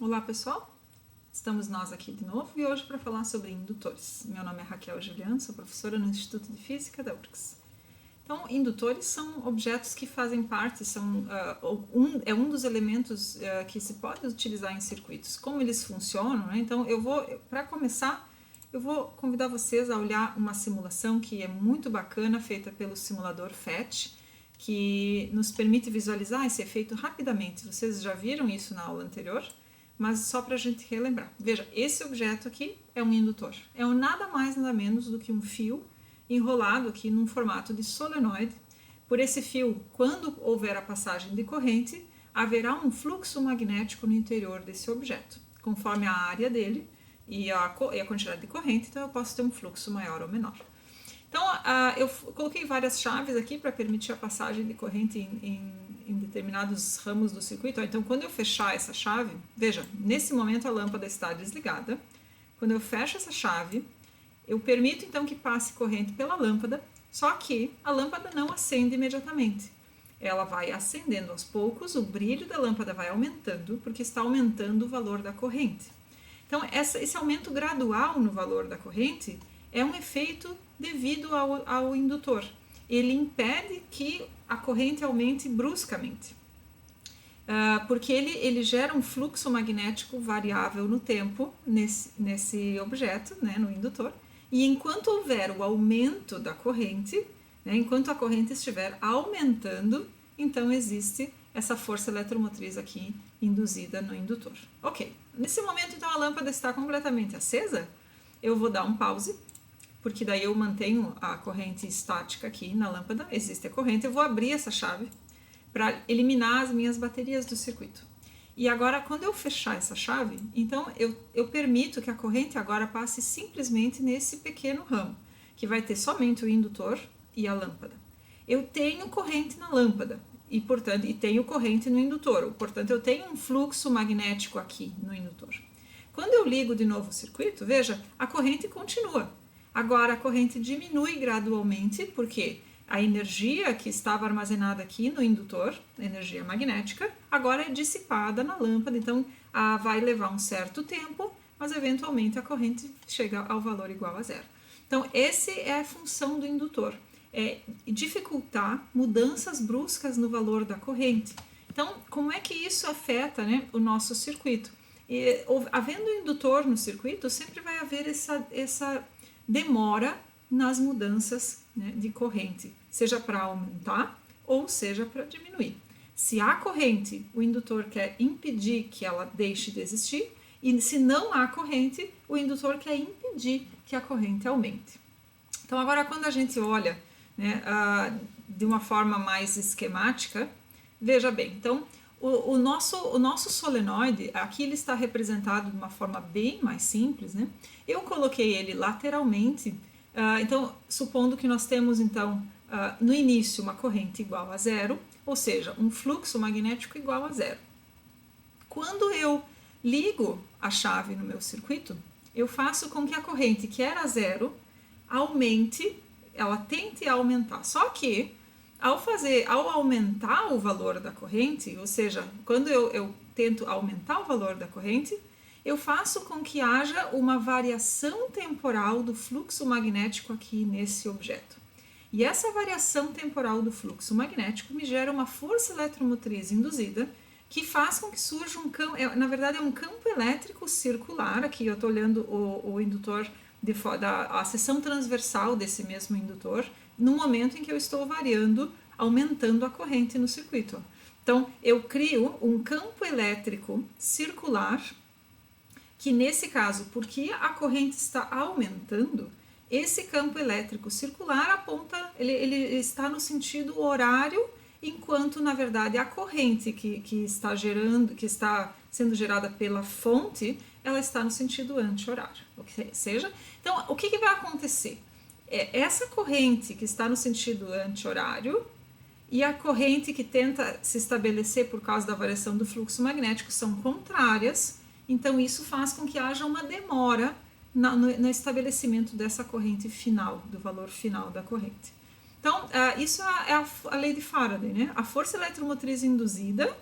Olá pessoal, estamos nós aqui de novo e hoje para falar sobre indutores. Meu nome é Raquel Juliano, sou professora no Instituto de Física da URGS. Então, indutores são objetos que fazem parte, é um dos elementos que se pode utilizar em circuitos. Como eles funcionam, né? Então para começar, eu vou convidar vocês a olhar uma simulação que é muito bacana, feita pelo simulador PhET, que nos permite visualizar esse efeito rapidamente. Vocês já viram isso na aula anterior? Mas só para a gente relembrar. Veja, esse objeto aqui é um indutor. É nada mais, nada menos do que um fio enrolado aqui num formato de solenoide. Por esse fio, quando houver a passagem de corrente, haverá um fluxo magnético no interior desse objeto. Conforme a área dele e a quantidade de corrente, então eu posso ter um fluxo maior ou menor. Então, eu coloquei várias chaves aqui para permitir a passagem de corrente em determinados ramos do circuito. Então, quando eu fechar essa chave, veja, nesse momento a lâmpada está desligada. Quando eu fecho essa chave, eu permito então que passe corrente pela lâmpada, só que a lâmpada não acende imediatamente. Ela vai acendendo aos poucos, o brilho da lâmpada vai aumentando, porque está aumentando o valor da corrente. Então, esse aumento gradual no valor da corrente é um efeito devido ao indutor. Ele impede que a corrente aumente bruscamente, porque ele gera um fluxo magnético variável no tempo nesse objeto, né, no indutor, e enquanto houver o aumento da corrente, né, enquanto a corrente estiver aumentando, então existe essa força eletromotriz aqui induzida no indutor. Ok, nesse momento então a lâmpada está completamente acesa, eu vou dar um pause, porque daí eu mantenho a corrente estática aqui na lâmpada, existe a corrente, eu vou abrir essa chave para eliminar as minhas baterias do circuito. E agora, quando eu fechar essa chave, então eu permito que a corrente agora passe simplesmente nesse pequeno ramo, que vai ter somente o indutor e a lâmpada. Eu tenho corrente na lâmpada e, portanto, tenho corrente no indutor, portanto, eu tenho um fluxo magnético aqui no indutor. Quando eu ligo de novo o circuito, veja, a corrente continua. Agora a corrente diminui gradualmente, porque a energia que estava armazenada aqui no indutor, a energia magnética, agora é dissipada na lâmpada, então vai levar um certo tempo, mas eventualmente a corrente chega ao valor igual a zero. Então, essa é a função do indutor, é dificultar mudanças bruscas no valor da corrente. Então, como é que isso afeta, né, o nosso circuito? Havendo indutor no circuito, sempre vai haver essa demora nas mudanças, né, de corrente, seja para aumentar ou seja para diminuir. Se há corrente, o indutor quer impedir que ela deixe de existir, e se não há corrente, o indutor quer impedir que a corrente aumente. Então, agora, quando a gente olha, né, de uma forma mais esquemática, veja bem, então o nosso solenoide, aqui ele está representado de uma forma bem mais simples, né? Eu coloquei ele lateralmente, então, supondo que nós temos, então, no início uma corrente igual a zero, ou seja, um fluxo magnético igual a zero. Quando eu ligo a chave no meu circuito, eu faço com que a corrente que era zero aumente, ela tente aumentar, só que ao aumentar o valor da corrente, ou seja, quando eu tento aumentar o valor da corrente, eu faço com que haja uma variação temporal do fluxo magnético aqui nesse objeto. E essa variação temporal do fluxo magnético me gera uma força eletromotriz induzida que faz com que surja um campo, na verdade é um campo elétrico circular, aqui eu estou olhando o indutor, a seção transversal desse mesmo indutor, no momento em que eu estou variando, aumentando a corrente no circuito. Então, eu crio um campo elétrico circular, que nesse caso, porque a corrente está aumentando, esse campo elétrico circular aponta, ele está no sentido horário, enquanto, na verdade, a corrente que está sendo gerada pela fonte, ela está no sentido anti-horário. Ou seja, então, o que vai acontecer? Essa corrente que está no sentido anti-horário e a corrente que tenta se estabelecer por causa da variação do fluxo magnético são contrárias, então isso faz com que haja uma demora no estabelecimento dessa corrente final, do valor final da corrente. Então, isso é a lei de Faraday, né? A força eletromotriz induzida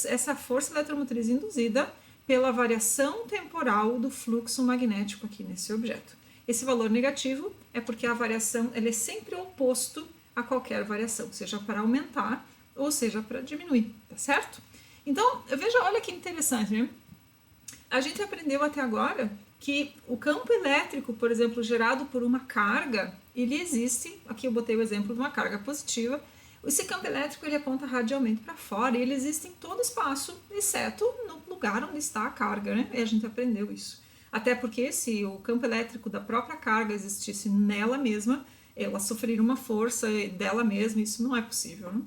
essa força eletromotriz induzida pela variação temporal do fluxo magnético aqui nesse objeto. Esse valor negativo é porque a variação ele é sempre oposto a qualquer variação, seja para aumentar ou seja para diminuir, tá certo? Então, veja, olha que interessante, né? A gente aprendeu até agora que o campo elétrico, por exemplo, gerado por uma carga, ele existe, aqui eu botei o exemplo de uma carga positiva, esse campo elétrico ele aponta radialmente para fora e ele existe em todo espaço, exceto no lugar onde está a carga, né? E a gente aprendeu isso. Até porque se o campo elétrico da própria carga existisse nela mesma, ela sofreria uma força dela mesma, isso não é possível, né?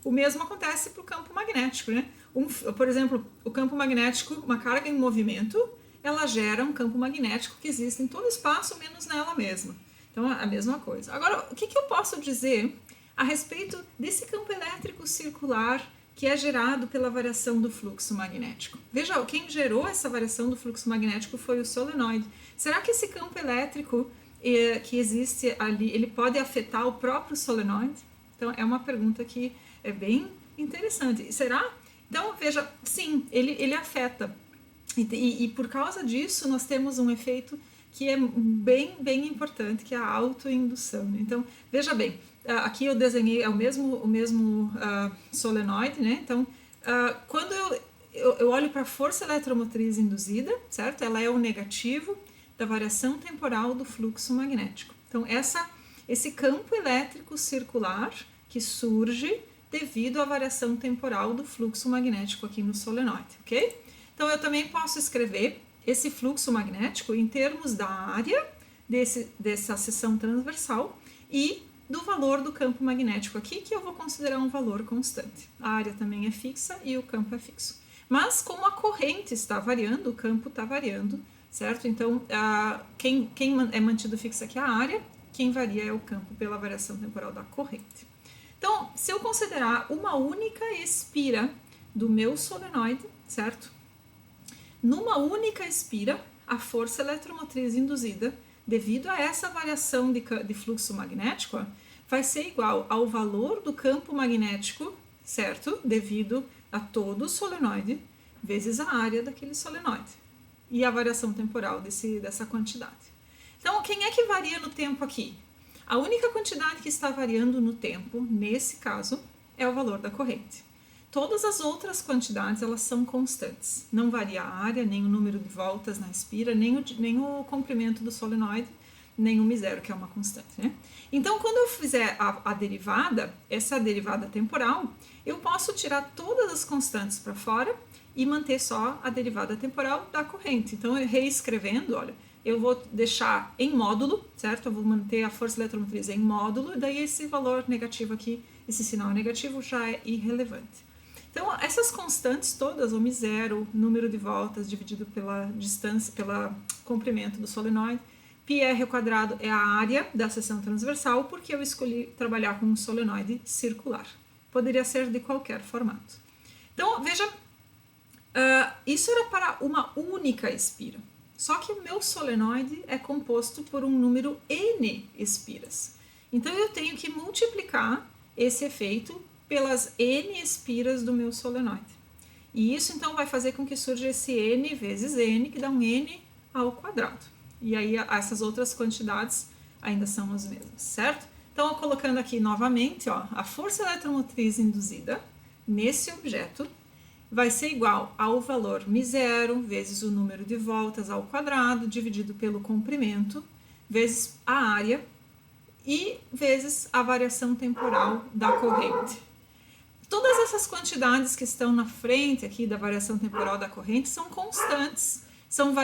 O mesmo acontece para o campo magnético, né? Por exemplo, o campo magnético, uma carga em movimento, ela gera um campo magnético que existe em todo espaço, menos nela mesma. Então, é a mesma coisa. Agora, o que eu posso dizer a respeito desse campo elétrico circular que é gerado pela variação do fluxo magnético? Veja, quem gerou essa variação do fluxo magnético foi o solenoide. Será que esse campo elétrico que existe ali, ele pode afetar o próprio solenoide? Então, é uma pergunta que é bem interessante. Será? Então, veja, sim, ele afeta. E por causa disso, nós temos um efeito que é bem importante, que é a autoindução. Então, veja bem, aqui eu desenhei o mesmo solenoide, né? Então, quando eu olho para a força eletromotriz induzida, certo? Ela é o negativo da variação temporal do fluxo magnético. Então, esse campo elétrico circular que surge devido à variação temporal do fluxo magnético aqui no solenoide, ok? Então, eu também posso escrever esse fluxo magnético em termos da área dessa seção transversal e do valor do campo magnético aqui, que eu vou considerar um valor constante. A área também é fixa e o campo é fixo. Mas, como a corrente está variando, o campo está variando, certo? Então, quem é mantido fixo aqui é a área, quem varia é o campo pela variação temporal da corrente. Então, se eu considerar uma única espira do meu solenoide, certo? Numa única espira, a força eletromotriz induzida, devido a essa variação de fluxo magnético, vai ser igual ao valor do campo magnético, certo? Devido a todo o solenoide, vezes a área daquele solenoide. E a variação temporal dessa quantidade. Então, quem é que varia no tempo aqui? A única quantidade que está variando no tempo, nesse caso, é o valor da corrente. Todas as outras quantidades, elas são constantes. Não varia a área, nem o número de voltas na espira, nem o comprimento do solenoide, nem o μ0, que é uma constante, né? Então, quando eu fizer a derivada, essa derivada temporal, eu posso tirar todas as constantes para fora e manter só a derivada temporal da corrente. Então, reescrevendo, olha, eu vou deixar em módulo, certo? Eu vou manter a força eletromotriz em módulo, e daí esse valor negativo aqui, esse sinal negativo já é irrelevante. Então, essas constantes todas, o μ0, número de voltas dividido pela distância, pelo comprimento do solenoide, πr ao quadrado é a área da seção transversal, porque eu escolhi trabalhar com um solenoide circular. Poderia ser de qualquer formato. Então, veja, isso era para uma única espira. Só que o meu solenoide é composto por um número n espiras. Então, eu tenho que multiplicar esse efeito pelas n espiras do meu solenoide. E isso, então, vai fazer com que surja esse n vezes n, que dá um n ao quadrado. E aí, essas outras quantidades ainda são as mesmas, certo? Então, colocando aqui novamente, ó, a força eletromotriz induzida nesse objeto vai ser igual ao valor μ0 vezes o número de voltas ao quadrado, dividido pelo comprimento, vezes a área e vezes a variação temporal da corrente. Todas essas quantidades que estão na frente aqui da variação temporal da corrente são constantes, são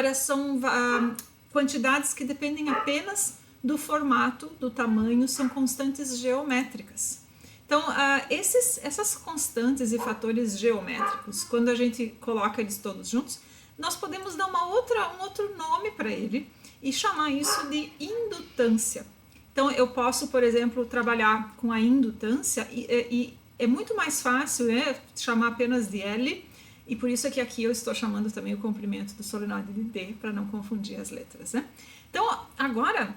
quantidades que dependem apenas do formato, do tamanho, são constantes geométricas. Então, essas constantes e fatores geométricos, quando a gente coloca eles todos juntos, nós podemos dar um outro nome para ele e chamar isso de indutância. Então, eu posso, por exemplo, trabalhar com a indutância e é muito mais fácil, né, chamar apenas de L, e por isso é que aqui eu estou chamando também o comprimento do solenoide de D, para não confundir as letras, né? Então, agora,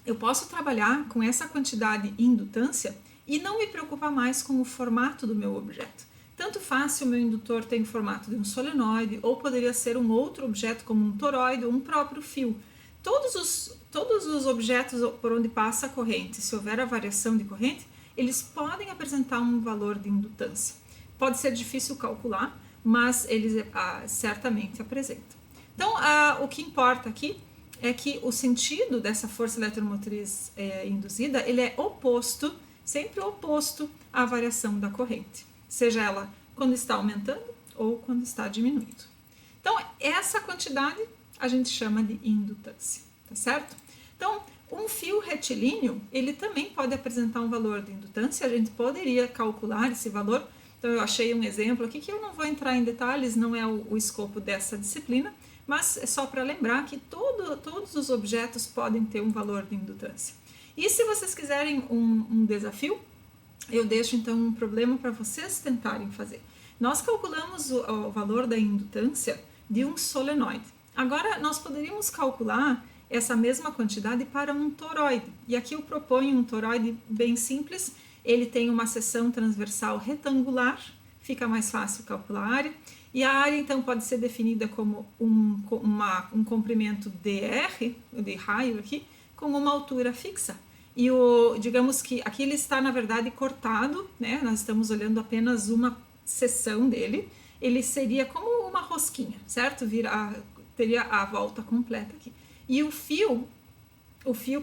eu posso trabalhar com essa quantidade indutância e não me preocupar mais com o formato do meu objeto. Tanto faz se o meu indutor tem o formato de um solenoide ou poderia ser um outro objeto como um toroide ou um próprio fio. Todos os objetos por onde passa a corrente, se houver a variação de corrente, eles podem apresentar um valor de indutância. Pode ser difícil calcular, mas eles certamente apresentam. Então, o que importa aqui é que o sentido dessa força eletromotriz induzida, ele é oposto, sempre oposto à variação da corrente, seja ela quando está aumentando ou quando está diminuindo. Então, essa quantidade a gente chama de indutância, tá certo? Então, um fio retilíneo, ele também pode apresentar um valor de indutância, a gente poderia calcular esse valor. Então, eu achei um exemplo aqui que eu não vou entrar em detalhes, não é o escopo dessa disciplina, mas é só para lembrar que todos os objetos podem ter um valor de indutância. E se vocês quiserem um desafio, eu deixo então um problema para vocês tentarem fazer. Nós calculamos o valor da indutância de um solenoide. Agora, nós poderíamos calcular essa mesma quantidade para um toroide. E aqui eu proponho um toroide bem simples. Ele tem uma seção transversal retangular, fica mais fácil calcular a área. E a área, então, pode ser definida como um comprimento dr, de raio aqui, com uma altura fixa. E digamos que aqui ele está, na verdade, cortado, né? Nós estamos olhando apenas uma seção dele. Ele seria como uma rosquinha, certo? Teria a volta completa aqui. E o fio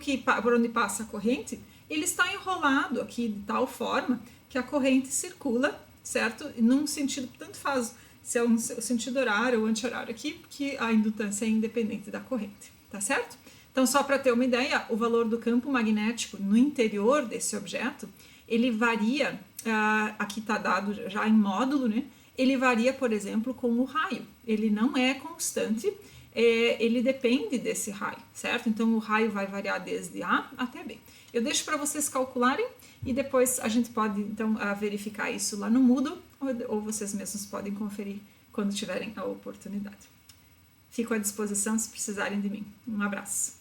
que por onde passa a corrente, ele está enrolado aqui de tal forma que a corrente circula, certo? Num sentido, tanto faz se é o sentido horário ou anti-horário aqui, porque a indutância é independente da corrente, tá certo? Então, só para ter uma ideia, o valor do campo magnético no interior desse objeto, ele varia, aqui está dado já em módulo, né? Ele varia, por exemplo, com o raio. Ele não é constante, ele depende desse raio, certo? Então, o raio vai variar desde A até B. Eu deixo para vocês calcularem e depois a gente pode, então, verificar isso lá no Moodle ou vocês mesmos podem conferir quando tiverem a oportunidade. Fico à disposição se precisarem de mim. Um abraço.